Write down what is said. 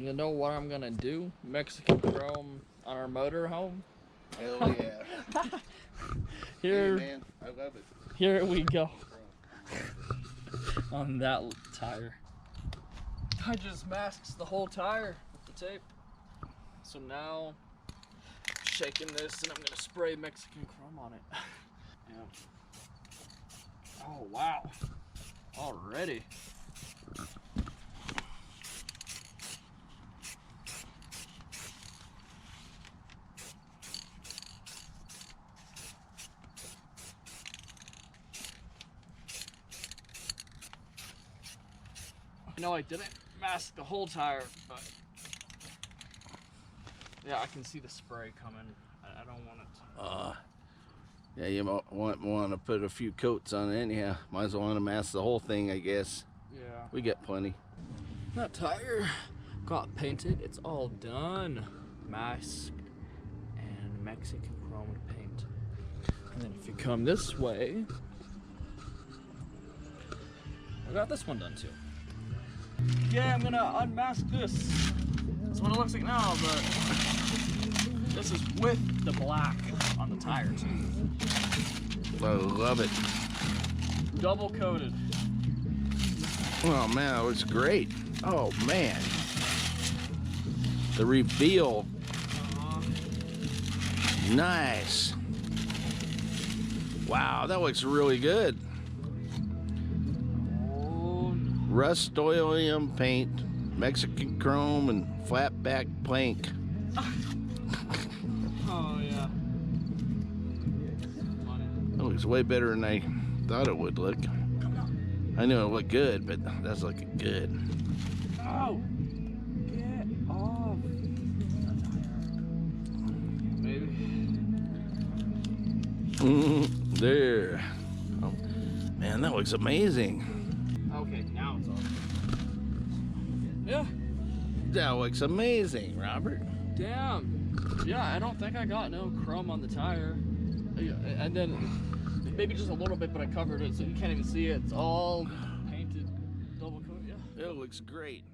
You know what I'm gonna do? Mexican chrome on our motorhome. Hell yeah. Here, hey man, I love it. Here we go. On that tire. I just masked the whole tire with the tape. So now, shaking this and I'm gonna spray Mexican chrome on it. Yeah. Oh wow, already. I know I didn't mask the whole tire, but yeah, I can see the spray coming. I don't want it to. Yeah, you might want to put a few coats on it anyhow. Might as well want to mask the whole thing, I guess. Yeah. We got plenty. That tire got painted. It's all done. Masked and Mexican chrome paint. And then if you come this way, I got this one done too. Yeah, I'm gonna unmask this. That's what it looks like now, but this is with the black on the tire too. I love it. Double coated. Oh man, that looks great. Oh man. The reveal. Nice. Wow, that looks really good. Rust-Oleum paint, Mexican chrome, and flat back plank. Oh yeah. That looks way better than I thought it would look. I knew it looked good, but that's looking good. Oh! Get off! Maybe. There. Oh, man, that looks amazing. Okay, now it's off. Yeah. That looks amazing, Robert. Damn. Yeah, I don't think I got no chrome on the tire. And then maybe just a little bit, but I covered it so you can't even see it. It's all painted, double coat. Yeah. It looks great.